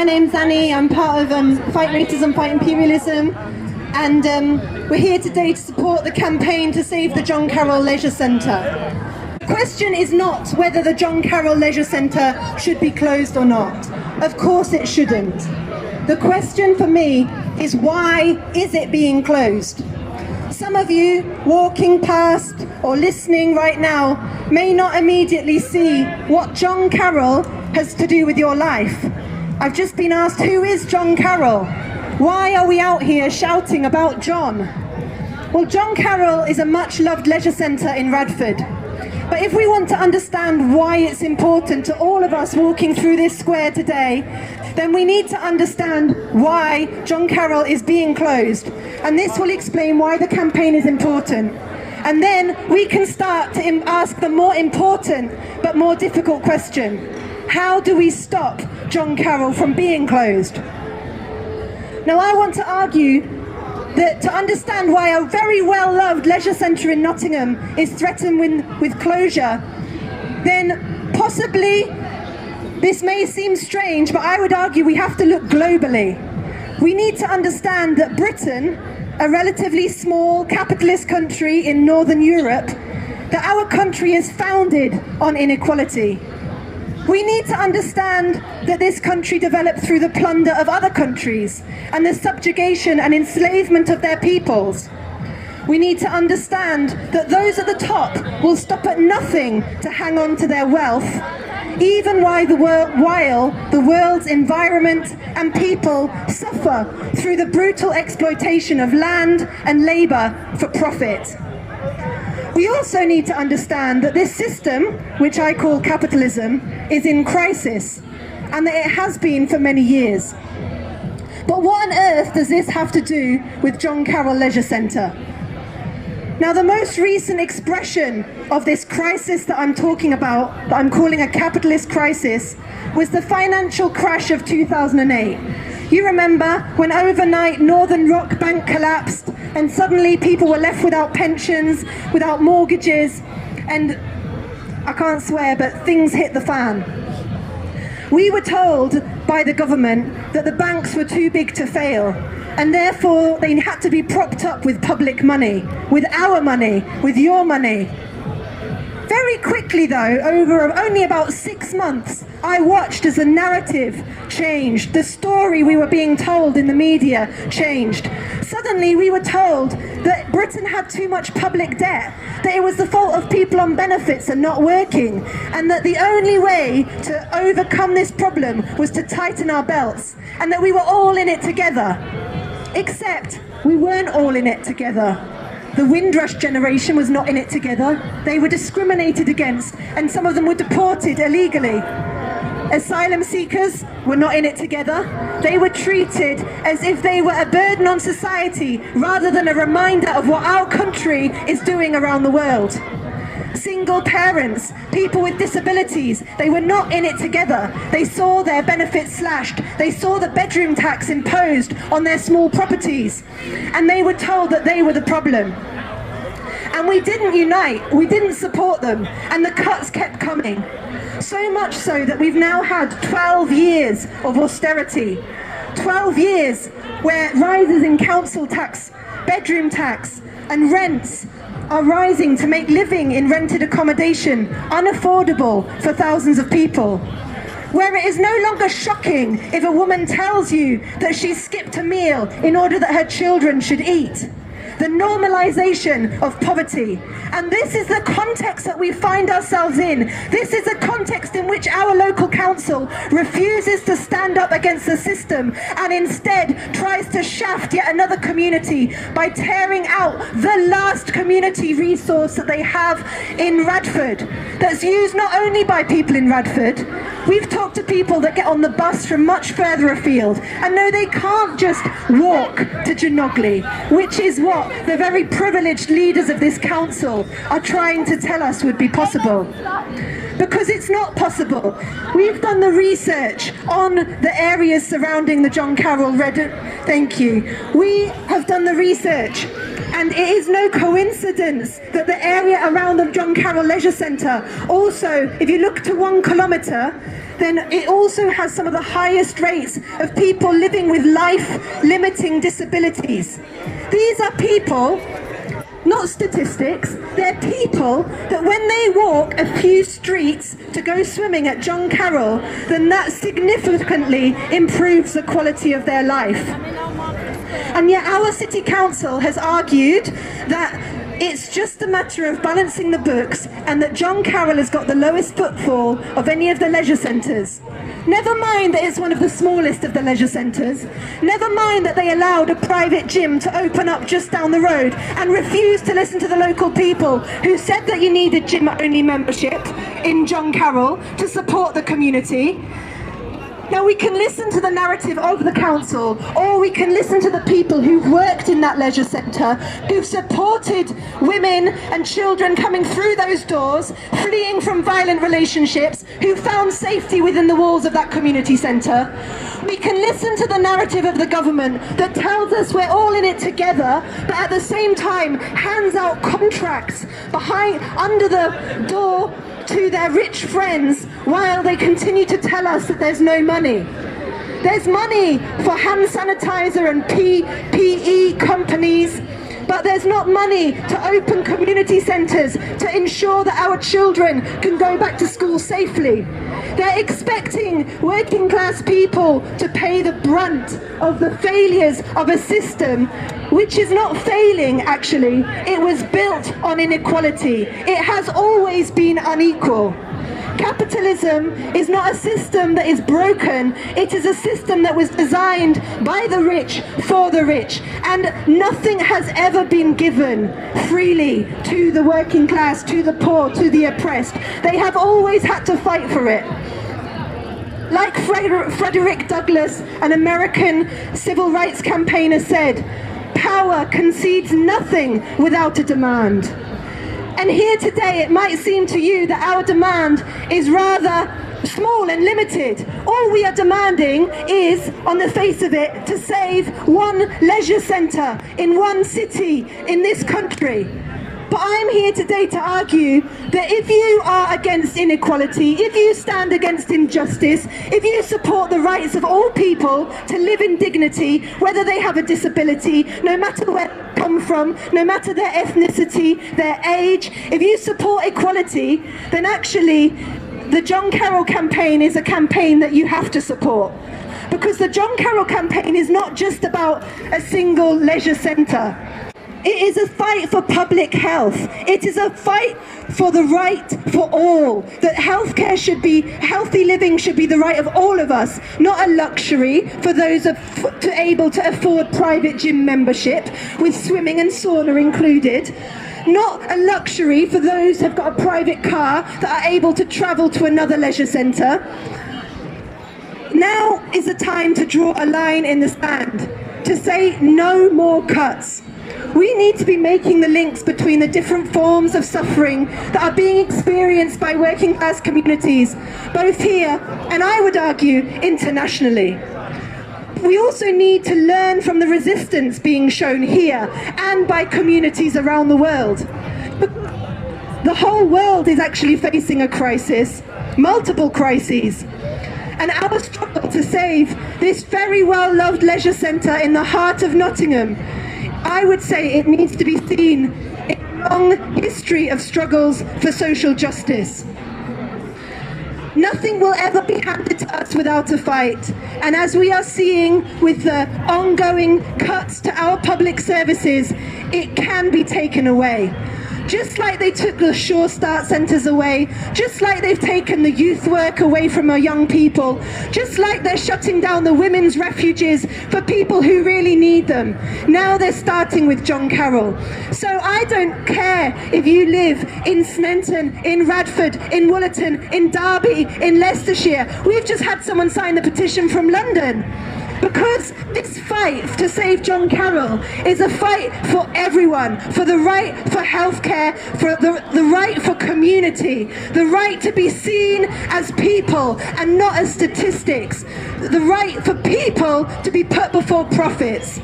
my name's Annie. I'm part of Fight Racism, Fight Imperialism, and we're here today to support the campaign to save the John Carroll Leisure Centre. The question is not whether the John Carroll Leisure Centre should be closed or not. Of course it shouldn't. The question for me is, why is it being closed? Some of you walking past or listening right now may not immediately see what John Carroll has to do with your life. I've just been asked, who is John Carroll? Why are we out here shouting about John? Well, John Carroll is a much-loved leisure centre in Radford. But if we want to understand why it's important to all of us walking through this square today, then we need to understand why John Carroll is being closed. And this will explain why the campaign is important. And then we can start to ask the more important but more difficult question. How do we stop John Carroll from being closed? Now, I want to argue that to understand why a very well-loved leisure centre in Nottingham is threatened with closure, then possibly this may seem strange, but I would argue we have to look globally. We need to understand that Britain, a relatively small capitalist country in Northern Europe, that our country is founded on inequality. We need to understand that this country developed through the plunder of other countries and the subjugation and enslavement of their peoples. We need to understand that those at the top will stop at nothing to hang on to their wealth, even while the world's environment and people suffer through the brutal exploitation of land and labour for profit. We also need to understand that this system, which I call capitalism, is in crisis, and that it has been for many years. But what on earth does this have to do with John Carroll Leisure Centre? Now, the most recent expression of this crisis that I'm talking about, that I'm calling a capitalist crisis, was the financial crash of 2008. You remember when overnight Northern Rock Bank collapsed and suddenly people were left without pensions, without mortgages, and I can't swear, but things hit the fan. We were told by the government that the banks were too big to fail, and therefore they had to be propped up with public money, with our money, with your money. Very quickly though, over only about 6 months, I watched as the narrative changed, the story we were being told in the media changed. Suddenly we were told that Britain had too much public debt, that it was the fault of people on benefits and not working, and that the only way to overcome this problem was to tighten our belts, and that we were all in it together. Except we weren't all in it together. The Windrush generation was not in it together. They were discriminated against, and some of them were deported illegally. Asylum seekers were not in it together. They were treated as if they were a burden on society rather than a reminder of what our country is doing around the world. Single parents, people with disabilities, they were not in it together. They saw their benefits slashed. They saw the bedroom tax imposed on their small properties. And they were told that they were the problem. And we didn't unite, we didn't support them, and the cuts kept coming. So much so that we've now had 12 years of austerity. 12 years where rises in council tax, bedroom tax, and rents are rising to make living in rented accommodation unaffordable for thousands of people. Where it is no longer shocking if a woman tells you that she skipped a meal in order that her children should eat. The normalization of poverty. And this is the context that we find ourselves in. This is a context in which our local council refuses to stand up against the system and instead tries to shaft yet another community by tearing out the last community resource that they have in Radford, that's used not only by people in Radford. We've talked to people that get on the bus from much further afield and know they can't just walk to Genogly, which is what the very privileged leaders of this council are trying to tell us would be possible. Because it's not possible. We've done the research on the areas surrounding the John Carroll Thank you. We have done the research And it is no coincidence that the area around the John Carroll Leisure Centre also, if you look to 1 kilometre, then it also has some of the highest rates of people living with life-limiting disabilities. These are people, not statistics, they're people that when they walk a few streets to go swimming at John Carroll, then that significantly improves the quality of their life. And yet our City Council has argued that it's just a matter of balancing the books and that John Carroll has got the lowest footfall of any of the leisure centres. Never mind that it's one of the smallest of the leisure centres. Never mind that they allowed a private gym to open up just down the road and refused to listen to the local people who said that you needed gym-only membership in John Carroll to support the community. Now we can listen to the narrative of the council, or we can listen to the people who've worked in that leisure centre, who've supported women and children coming through those doors, fleeing from violent relationships, who found safety within the walls of that community centre. We can listen to the narrative of the government that tells us we're all in it together, but at the same time hands out contracts under the door to their rich friends while they continue to tell us that there's no money. There's money for hand sanitizer and PPE companies, but there's not money to open community centres to ensure that our children can go back to school safely. They're expecting working class people to pay the brunt of the failures of a system which is not failing actually. It was built on inequality. It has always been unequal. Capitalism is not a system that is broken, it is a system that was designed by the rich for the rich, and nothing has ever been given freely to the working class, to the poor, to the oppressed. They have always had to fight for it. Like Frederick Douglass, an American civil rights campaigner, said, "Power concedes nothing without a demand." And here today it might seem to you that our demand is rather small and limited. All we are demanding is, on the face of it, to save one leisure centre in one city in this country. But I'm here today to argue that if you are against inequality, if you stand against injustice, if you support the rights of all people to live in dignity, whether they have a disability, no matter where they come from, no matter their ethnicity, their age, if you support equality, then actually the John Carroll campaign is a campaign that you have to support. Because the John Carroll campaign is not just about a single leisure centre. It is a fight for public health. It is a fight for the right for all. That healthcare should be, healthy living should be the right of all of us, not a luxury for those able to afford private gym membership, with swimming and sauna included. Not a luxury for those who have got a private car that are able to travel to another leisure centre. Now is the time to draw a line in the sand, to say no more cuts. We need to be making the links between the different forms of suffering that are being experienced by working class communities, both here and I would argue internationally. We also need to learn from the resistance being shown here and by communities around the world. The whole world is actually facing a crisis, multiple crises. And our struggle to save this very well-loved leisure centre in the heart of Nottingham, I would say it needs to be seen in a long history of struggles for social justice. Nothing will ever be handed to us without a fight, and as we are seeing with the ongoing cuts to our public services, it can be taken away. Just like they took the Sure Start centres away, just like they've taken the youth work away from our young people, just like they're shutting down the women's refuges for people who really need them. Now they're starting with John Carroll. So I don't care if you live in Sneinton, in Radford, in Woollerton, in Derby, in Leicestershire. We've just had someone sign the petition from London. Because this fight to save John Carroll is a fight for everyone, for the right for healthcare, for the right for community, the right to be seen as people and not as statistics, the right for people to be put before profits.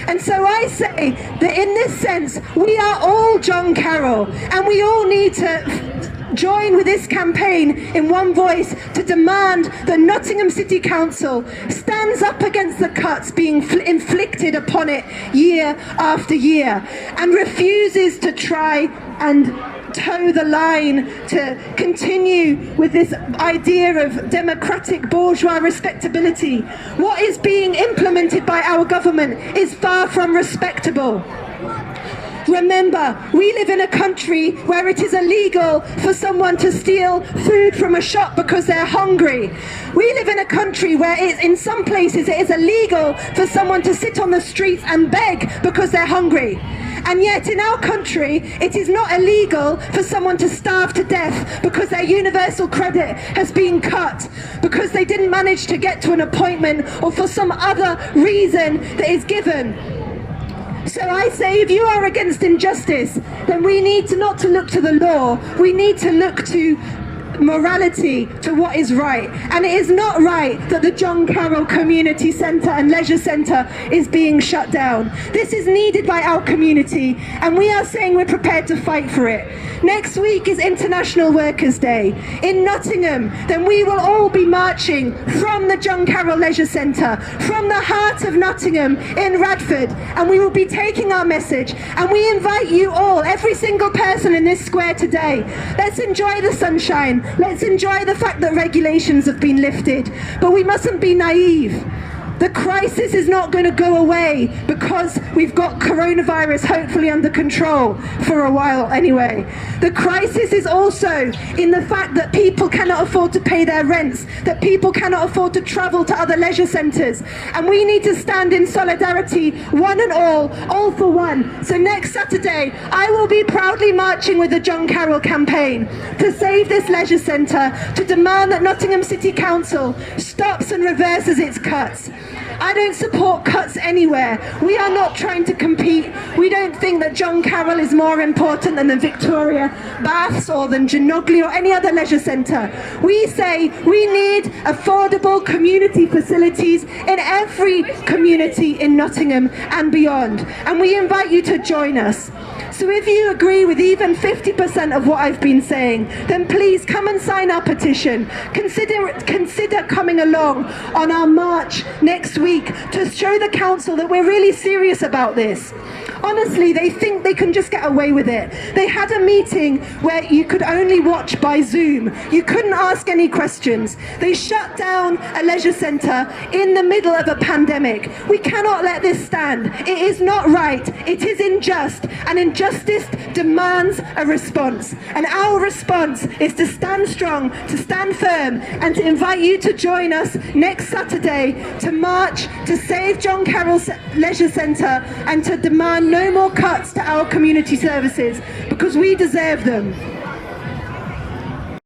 And so I say that in this sense, we are all John Carroll, and we all need to join with this campaign in one voice to demand that Nottingham City Council stands up against the cuts being inflicted upon it year after year, and refuses to try and toe the line to continue with this idea of democratic bourgeois respectability. What is being implemented by our government is far from respectable. Remember, we live in a country where it is illegal for someone to steal food from a shop because they're hungry. We live in a country where in some places it is illegal for someone to sit on the streets and beg because they're hungry. And yet in our country, it is not illegal for someone to starve to death because their universal credit has been cut, because they didn't manage to get to an appointment, or for some other reason that is given. So I say, if you are against injustice, then we need to not to look to the law, we need to look to morality, to what is right. And it is not right that the John Carroll Community Centre and Leisure Centre is being shut down. This is needed by our community, and we are saying we're prepared to fight for it. Next week is International Workers' Day in Nottingham. Then we will all be marching from the John Carroll Leisure Centre, from the heart of Nottingham in Radford, and we will be taking our message. And we invite you all, every single person in this square today, let's enjoy the sunshine. Let's enjoy the fact that regulations have been lifted, but we mustn't be naive. The crisis is not going to go away because we've got coronavirus hopefully under control for a while anyway. The crisis is also in the fact that people cannot afford to pay their rents, that people cannot afford to travel to other leisure centres, and we need to stand in solidarity, one and all for one. So next Saturday, I will be proudly marching with the John Carroll campaign to save this leisure centre, to demand that Nottingham City Council stops and reverses its cuts. I don't support cuts anywhere. We are not trying to compete. We don't think that John Carroll is more important than the Victoria Baths or than Genogli or any other leisure centre. We say we need affordable community facilities in every community in Nottingham and beyond. And we invite you to join us. So if you agree with even 50% of what I've been saying, then please come and sign our petition. Consider coming along on our march next week to show the council that we're really serious about this. Honestly, they think they can just get away with it. They had a meeting where you could only watch by Zoom. You couldn't ask any questions. They shut down a leisure centre in the middle of a pandemic. We cannot let this stand. It is not right. It is unjust. And injustice demands a response. And our response is to stand strong, to stand firm, and to invite you to join us next Saturday to march to save John Carroll Leisure Centre and to demand no more cuts to our community services, because we deserve them.